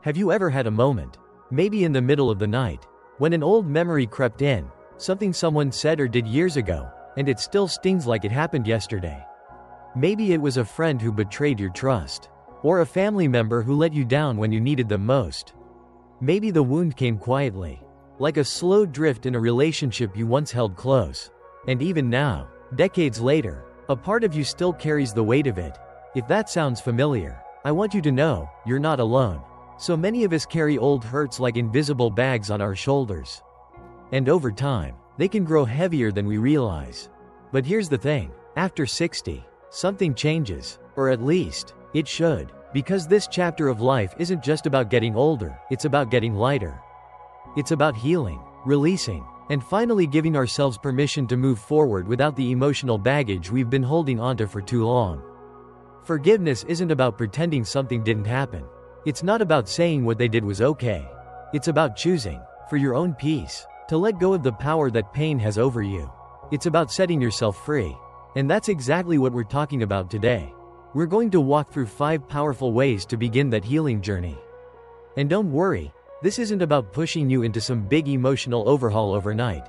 Have you ever had a moment, maybe in the middle of the night, when an old memory crept in, something someone said or did years ago, and it still stings like it happened yesterday? Maybe it was a friend who betrayed your trust, or a family member who let you down when you needed them most. Maybe the wound came quietly, like a slow drift in a relationship you once held close. And even now, decades later, a part of you still carries the weight of it. If that sounds familiar, I want you to know, you're not alone. So many of us carry old hurts like invisible bags on our shoulders. And over time, they can grow heavier than we realize. But here's the thing, after 60, something changes, or at least, it should. Because this chapter of life isn't just about getting older, it's about getting lighter. It's about healing, releasing, and finally giving ourselves permission to move forward without the emotional baggage we've been holding onto for too long. Forgiveness isn't about pretending something didn't happen. It's not about saying what they did was okay. It's about choosing, for your own peace, to let go of the power that pain has over you. It's about setting yourself free. And that's exactly what we're talking about today. We're going to walk through 5 powerful ways to begin that healing journey. And don't worry, this isn't about pushing you into some big emotional overhaul overnight.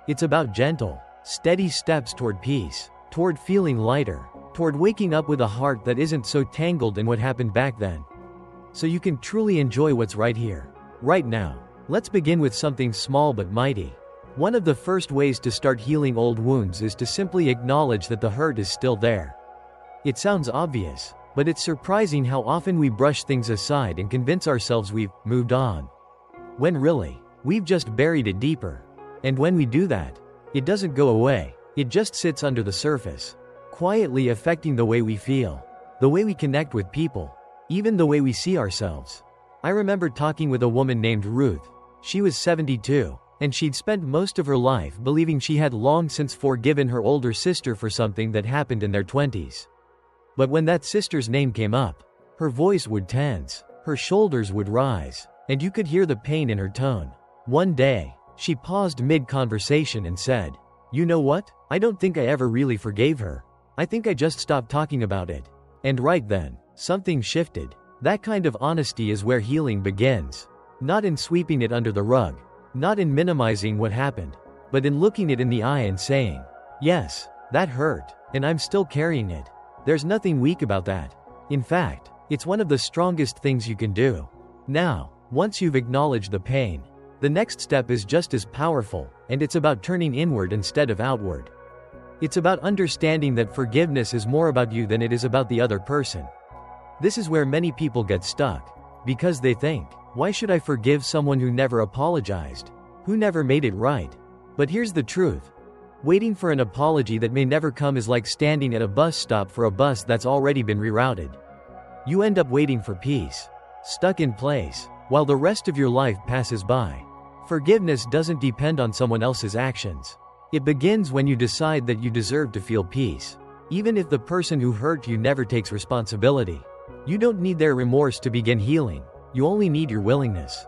It's about gentle, steady steps toward peace, toward feeling lighter, toward waking up with a heart that isn't so tangled in what happened back then. So you can truly enjoy what's right here, right now. Let's begin with something small but mighty. One of the first ways to start healing old wounds is to simply acknowledge that the hurt is still there. It sounds obvious, but it's surprising how often we brush things aside and convince ourselves we've moved on. When really, we've just buried it deeper. And when we do that, it doesn't go away, it just sits under the surface, quietly affecting the way we feel, the way we connect with people, even the way we see ourselves. I remember talking with a woman named Ruth. She was 72, and she'd spent most of her life believing she had long since forgiven her older sister for something that happened in their 20s. But when that sister's name came up, her voice would tense, her shoulders would rise, and you could hear the pain in her tone. One day, she paused mid-conversation and said, "You know what? I don't think I ever really forgave her. I think I just stopped talking about it." And right then, something shifted. That kind of honesty is where healing begins. Not in sweeping it under the rug, not in minimizing what happened, but in looking it in the eye and saying, "Yes, that hurt, and I'm still carrying it." There's nothing weak about that. In fact, it's one of the strongest things you can do. Now, once you've acknowledged the pain, the next step is just as powerful, and it's about turning inward instead of outward. It's about understanding that forgiveness is more about you than it is about the other person. This is where many people get stuck, because they think, why should I forgive someone who never apologized, who never made it right? But here's the truth. Waiting for an apology that may never come is like standing at a bus stop for a bus that's already been rerouted. You end up waiting for peace, stuck in place, while the rest of your life passes by. Forgiveness doesn't depend on someone else's actions. It begins when you decide that you deserve to feel peace, even if the person who hurt you never takes responsibility. You don't need their remorse to begin healing, you only need your willingness.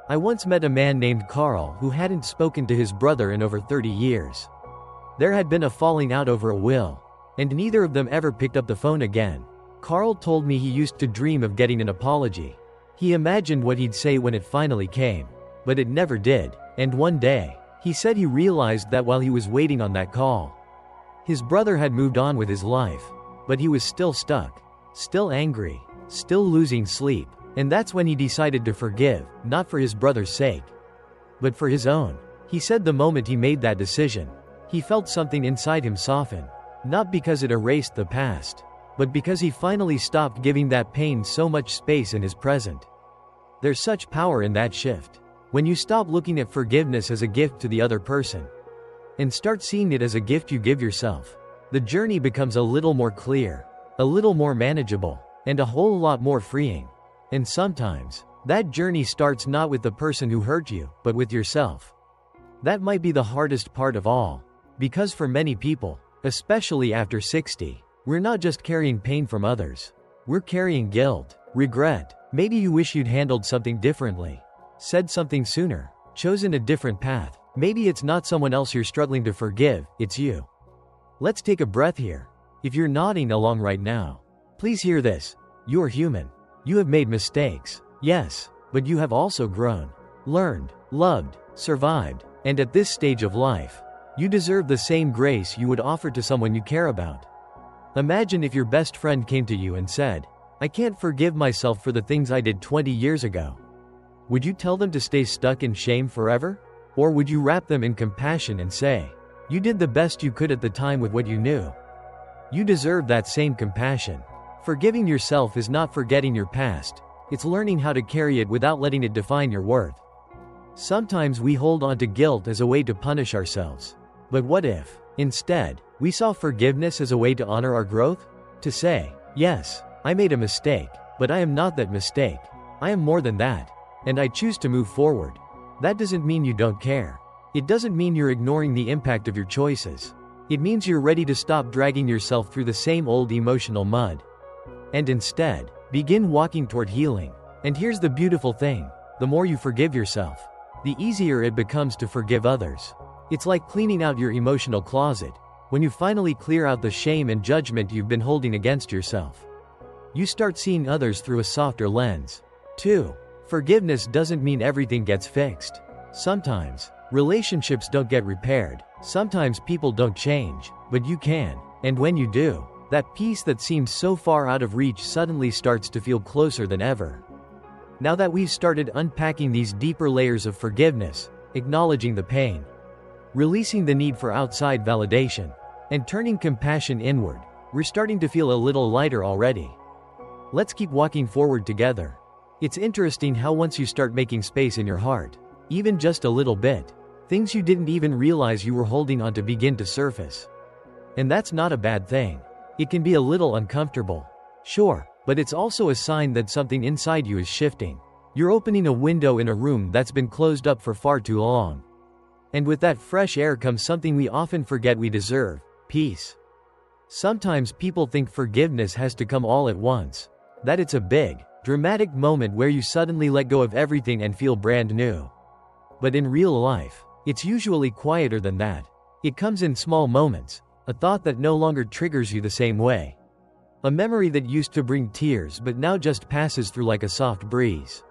I once met a man named Carl who hadn't spoken to his brother in over 30 years. There had been a falling out over a will, and neither of them ever picked up the phone again. Carl told me he used to dream of getting an apology. He imagined what he'd say when it finally came, but it never did. And one day, he said he realized that while he was waiting on that call, his brother had moved on with his life, but he was still stuck, still angry, still losing sleep. And that's when he decided to forgive, not for his brother's sake, but for his own. He said the moment he made that decision, he felt something inside him soften, not because it erased the past, but because he finally stopped giving that pain so much space in his present. There's such power in that shift. When you stop looking at forgiveness as a gift to the other person, and start seeing it as a gift you give yourself, the journey becomes a little more clear, a little more manageable, and a whole lot more freeing. And sometimes, that journey starts not with the person who hurt you, but with yourself. That might be the hardest part of all, because for many people, especially after 60, we're not just carrying pain from others. We're carrying guilt, regret. Maybe you wish you'd handled something differently, said something sooner, chosen a different path. Maybe it's not someone else you're struggling to forgive, it's you. Let's take a breath here. If you're nodding along right now, please hear this. You're human. You have made mistakes. Yes, but you have also grown, learned, loved, survived, and at this stage of life, you deserve the same grace you would offer to someone you care about. Imagine if your best friend came to you and said, "I can't forgive myself for the things I did 20 years ago." Would you tell them to stay stuck in shame forever? Or would you wrap them in compassion and say, "You did the best you could at the time with what you knew"? You deserve that same compassion. Forgiving yourself is not forgetting your past, it's learning how to carry it without letting it define your worth. Sometimes we hold on to guilt as a way to punish ourselves. But what if, instead, we saw forgiveness as a way to honor our growth? To say, "Yes, I made a mistake, but I am not that mistake. I am more than that. And I choose to move forward." That doesn't mean you don't care. It doesn't mean you're ignoring the impact of your choices. It means you're ready to stop dragging yourself through the same old emotional mud. And instead, begin walking toward healing. And here's the beautiful thing: the more you forgive yourself, the easier it becomes to forgive others. It's like cleaning out your emotional closet. When you finally clear out the shame and judgment you've been holding against yourself, you start seeing others through a softer lens. 2. Forgiveness doesn't mean everything gets fixed. Sometimes, relationships don't get repaired. Sometimes people don't change, but you can. And when you do, that peace that seemed so far out of reach suddenly starts to feel closer than ever. Now that we've started unpacking these deeper layers of forgiveness, acknowledging the pain, releasing the need for outside validation, and turning compassion inward, we're starting to feel a little lighter already. Let's keep walking forward together. It's interesting how once you start making space in your heart, even just a little bit, things you didn't even realize you were holding on to begin to surface. And that's not a bad thing. It can be a little uncomfortable, sure, but it's also a sign that something inside you is shifting. You're opening a window in a room that's been closed up for far too long. And with that fresh air comes something we often forget we deserve: peace. Sometimes people think forgiveness has to come all at once, that it's a big, dramatic moment where you suddenly let go of everything and feel brand new. But in real life, it's usually quieter than that. It comes in small moments: a thought that no longer triggers you the same way, a memory that used to bring tears but now just passes through like a soft breeze.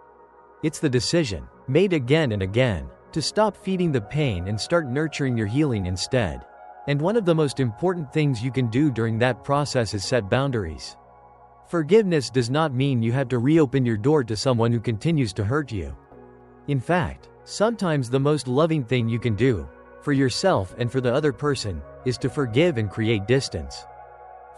It's the decision, made again and again, to stop feeding the pain and start nurturing your healing instead. And one of the most important things you can do during that process is set boundaries. Forgiveness does not mean you have to reopen your door to someone who continues to hurt you. In fact, sometimes the most loving thing you can do, for yourself and for the other person, is to forgive and create distance.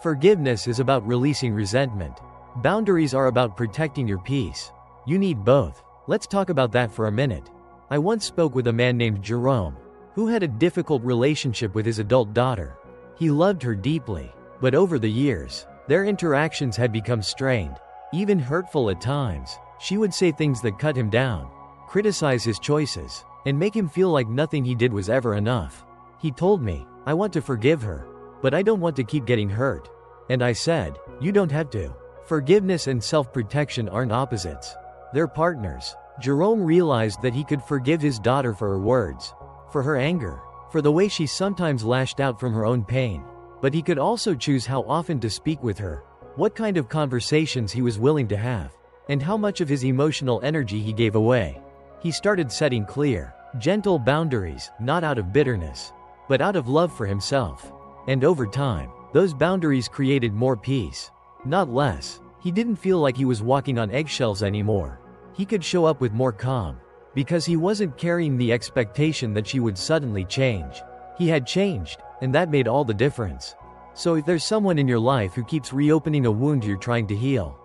Forgiveness is about releasing resentment. Boundaries are about protecting your peace. You need both. Let's talk about that for a minute. I once spoke with a man named Jerome, who had a difficult relationship with his adult daughter. He loved her deeply, but over the years, their interactions had become strained, even hurtful at times. She would say things that cut him down, criticize his choices, and make him feel like nothing he did was ever enough. He told me, "I want to forgive her, but I don't want to keep getting hurt." And I said, "You don't have to." Forgiveness and self-protection aren't opposites. They're partners. Jerome realized that he could forgive his daughter for her words, for her anger, for the way she sometimes lashed out from her own pain. But he could also choose how often to speak with her, what kind of conversations he was willing to have, and how much of his emotional energy he gave away. He started setting clear, gentle boundaries, not out of bitterness, but out of love for himself. And over time, those boundaries created more peace, not less. He didn't feel like he was walking on eggshells anymore. He could show up with more calm, because he wasn't carrying the expectation that she would suddenly change. He had changed, and that made all the difference. So if there's someone in your life who keeps reopening a wound you're trying to heal,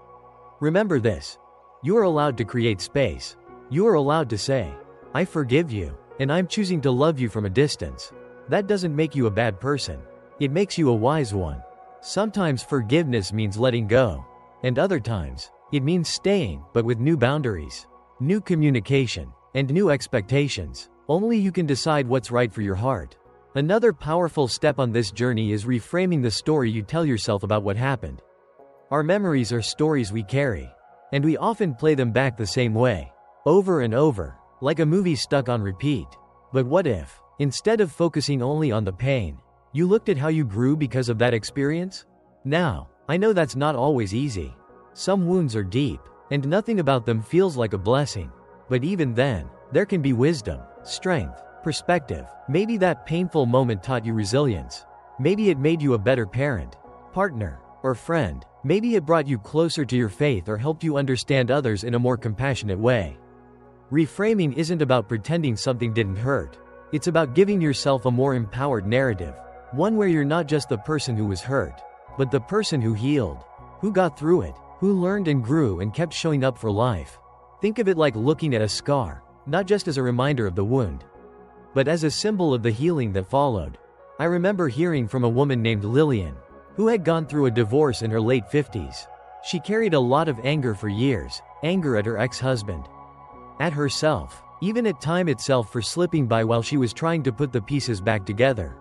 remember this: you are allowed to create space. You are allowed to say, "I forgive you, and I'm choosing to love you from a distance." That doesn't make you a bad person. It makes you a wise one. Sometimes forgiveness means letting go, and other times, it means staying, but with new boundaries, new communication, and new expectations. Only you can decide what's right for your heart. Another powerful step on this journey is reframing the story you tell yourself about what happened. Our memories are stories we carry, and we often play them back the same way, over and over, like a movie stuck on repeat. But what if, instead of focusing only on the pain, you looked at how you grew because of that experience? Now, I know that's not always easy. Some wounds are deep, and nothing about them feels like a blessing. But even then, there can be wisdom, strength, perspective. Maybe that painful moment taught you resilience. Maybe it made you a better parent, partner, or friend. Maybe it brought you closer to your faith or helped you understand others in a more compassionate way. Reframing isn't about pretending something didn't hurt. It's about giving yourself a more empowered narrative. One where you're not just the person who was hurt, but the person who healed, who got through it, who learned and grew and kept showing up for life. Think of it like looking at a scar, not just as a reminder of the wound, but as a symbol of the healing that followed. I remember hearing from a woman named Lillian, who had gone through a divorce in her late 50s. She carried a lot of anger for years, anger at her ex-husband, at herself, even at time itself for slipping by while she was trying to put the pieces back together.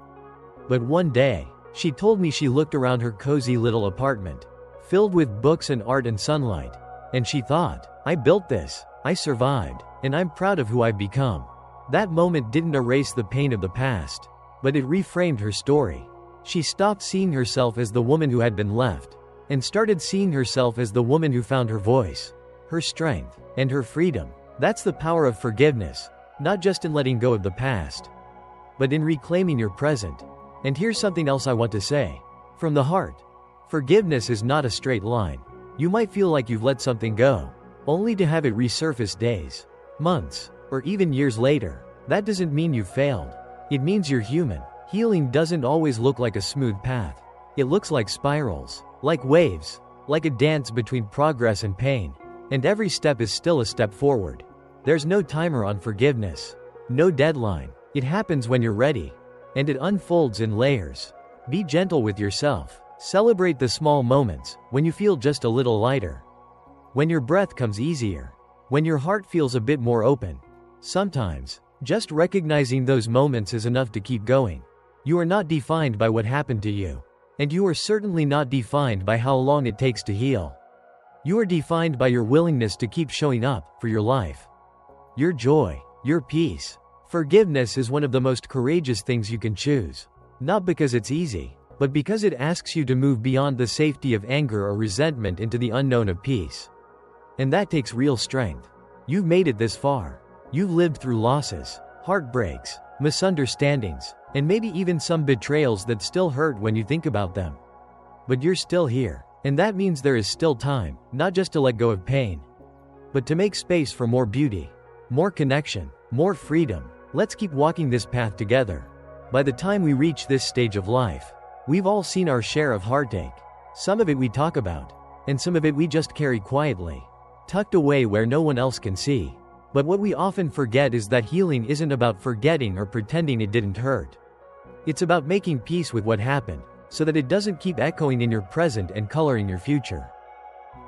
But one day, she told me she looked around her cozy little apartment, filled with books and art and sunlight, and she thought, I built this, I survived, and I'm proud of who I've become. That moment didn't erase the pain of the past, but it reframed her story. She stopped seeing herself as the woman who had been left, and started seeing herself as the woman who found her voice, her strength, and her freedom. That's the power of forgiveness, not just in letting go of the past, but in reclaiming your present. And here's something else I want to say. From the heart. Forgiveness is not a straight line. You might feel like you've let something go, only to have it resurface days, months, or even years later. That doesn't mean you've failed. It means you're human. Healing doesn't always look like a smooth path. It looks like spirals, like waves, like a dance between progress and pain. And every step is still a step forward. There's no timer on forgiveness, no deadline. It happens when you're ready, and it unfolds in layers. Be gentle with yourself. Celebrate the small moments, when you feel just a little lighter, when your breath comes easier, when your heart feels a bit more open. Sometimes, just recognizing those moments is enough to keep going. You are not defined by what happened to you, and you are certainly not defined by how long it takes to heal. You are defined by your willingness to keep showing up for your life, your joy, your peace. Forgiveness is one of the most courageous things you can choose, not because it's easy, but because it asks you to move beyond the safety of anger or resentment into the unknown of peace. And that takes real strength. You've made it this far. You've lived through losses, heartbreaks, misunderstandings, and maybe even some betrayals that still hurt when you think about them. But you're still here, and that means there is still time, not just to let go of pain, but to make space for more beauty, more connection, more freedom. Let's keep walking this path together. By the time we reach this stage of life, we've all seen our share of heartache. Some of it we talk about, and some of it we just carry quietly, tucked away where no one else can see. But what we often forget is that healing isn't about forgetting or pretending it didn't hurt. It's about making peace with what happened, so that it doesn't keep echoing in your present and coloring your future.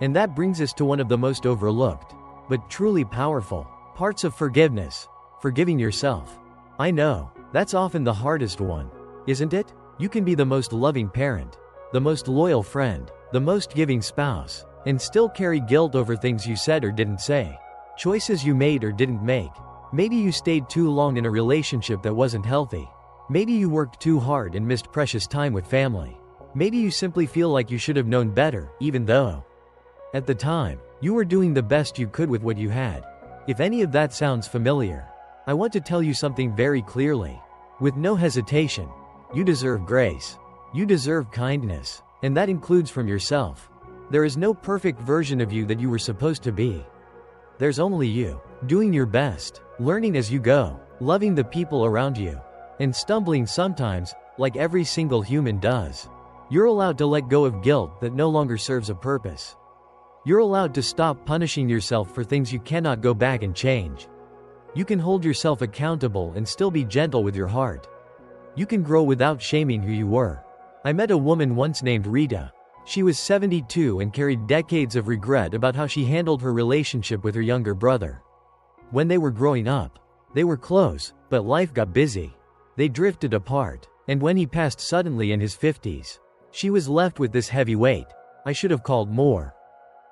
And that brings us to one of the most overlooked, but truly powerful, parts of forgiveness: forgiving yourself. I know, that's often the hardest one, isn't it? You can be the most loving parent, the most loyal friend, the most giving spouse, and still carry guilt over things you said or didn't say, choices you made or didn't make. Maybe you stayed too long in a relationship that wasn't healthy. Maybe you worked too hard and missed precious time with family. Maybe you simply feel like you should have known better, even though, at the time, you were doing the best you could with what you had. If any of that sounds familiar, I want to tell you something very clearly. With no hesitation, you deserve grace. You deserve kindness, and that includes from yourself. There is no perfect version of you that you were supposed to be. There's only you, doing your best, learning as you go, loving the people around you, and stumbling sometimes, like every single human does. You're allowed to let go of guilt that no longer serves a purpose. You're allowed to stop punishing yourself for things you cannot go back and change. You can hold yourself accountable and still be gentle with your heart. You can grow without shaming who you were. I met a woman once named Rita. She was 72 and carried decades of regret about how she handled her relationship with her younger brother. When they were growing up, they were close, but life got busy. They drifted apart, and when he passed suddenly in his 50s, she was left with this heavy weight. I should have called more.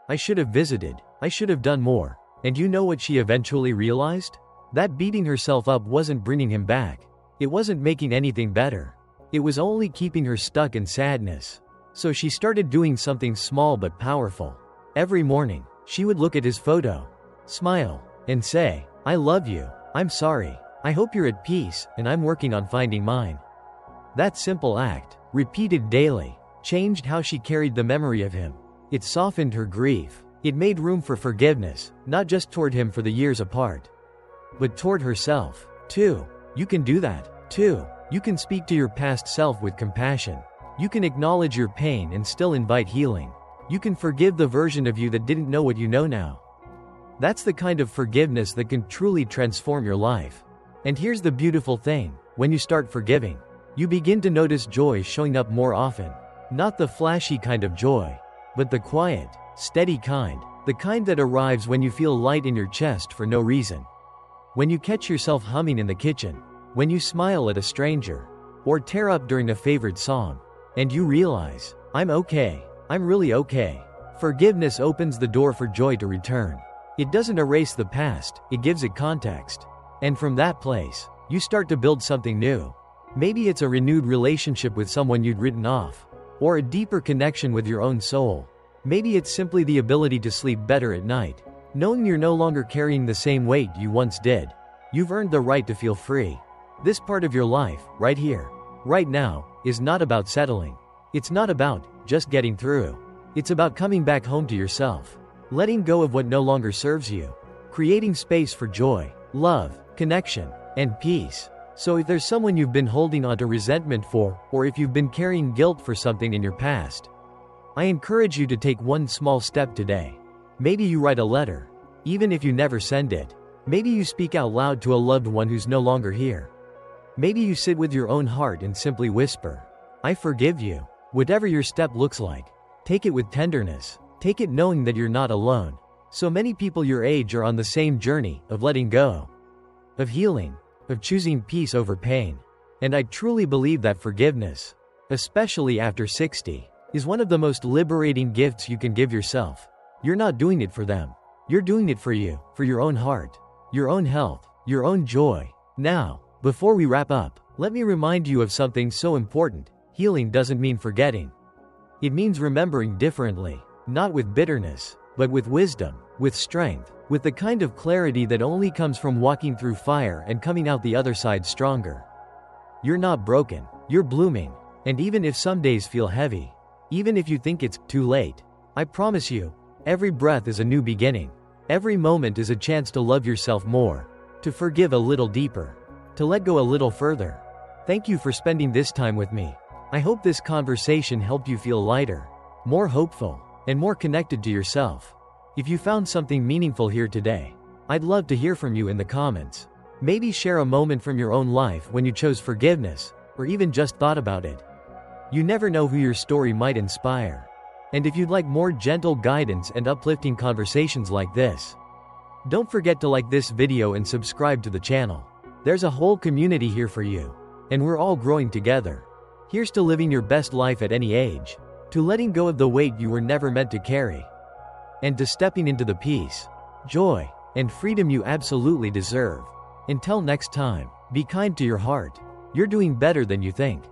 I should have visited. I should have done more. And you know what she eventually realized? That beating herself up wasn't bringing him back. It wasn't making anything better. It was only keeping her stuck in sadness. So she started doing something small but powerful. Every morning, She would look at his photo, smile, and say, "I love you, I'm sorry, I hope you're at peace, and I'm working on finding mine." That simple act, repeated daily, changed how she carried the memory of him. It softened her grief. It made room for forgiveness, not just toward him for the years apart, but toward herself, too. You can do that, too. You can speak to your past self with compassion. You can acknowledge your pain and still invite healing. You can forgive the version of you that didn't know what you know now. That's the kind of forgiveness that can truly transform your life. And here's the beautiful thing: when you start forgiving, you begin to notice joy showing up more often. Not the flashy kind of joy, but the quiet, steady kind. The kind that arrives when you feel light in your chest for no reason. When you catch yourself humming in the kitchen, when you smile at a stranger, or tear up during a favorite song, and you realize, "I'm okay, I'm really okay." Forgiveness opens the door for joy to return. It doesn't erase the past, it gives it context. And from that place, you start to build something new. Maybe it's a renewed relationship with someone you'd written off, or a deeper connection with your own soul. Maybe it's simply the ability to sleep better at night, knowing you're no longer carrying the same weight you once did. You've earned the right to feel free. This part of your life, right here, right now, is not about settling. It's not about just getting through. It's about coming back home to yourself, letting go of what no longer serves you, creating space for joy, love, connection, and peace. So if there's someone you've been holding onto resentment for, or if you've been carrying guilt for something in your past, I encourage you to take one small step today. Maybe you write a letter, even if you never send it. Maybe you speak out loud to a loved one who's no longer here. Maybe you sit with your own heart and simply whisper, "I forgive you." Whatever your step looks like, take it with tenderness. Take it knowing that you're not alone. So many people your age are on the same journey of letting go, of healing, of choosing peace over pain. And I truly believe that forgiveness, especially after 60, is one of the most liberating gifts you can give yourself. You're not doing it for them. You're doing it for you, for your own heart, your own health, your own joy. Now, before we wrap up, let me remind you of something so important. Healing doesn't mean forgetting. It means remembering differently, not with bitterness, but with wisdom, with strength, with the kind of clarity that only comes from walking through fire and coming out the other side stronger. You're not broken, you're blooming. And even if some days feel heavy, even if you think it's too late, I promise you, every breath is a new beginning. Every moment is a chance to love yourself more, to forgive a little deeper, to let go a little further. Thank you for spending this time with me. I hope this conversation helped you feel lighter, more hopeful, and more connected to yourself. If you found something meaningful here today, I'd love to hear from you in the comments. Maybe share a moment from your own life when you chose forgiveness, or even just thought about it. You never know who your story might inspire. And if you'd like more gentle guidance and uplifting conversations like this, don't forget to like this video and subscribe to the channel. There's a whole community here for you, and we're all growing together. Here's to living your best life at any age, to letting go of the weight you were never meant to carry, and to stepping into the peace, joy, and freedom you absolutely deserve. Until next time, be kind to your heart. You're doing better than you think.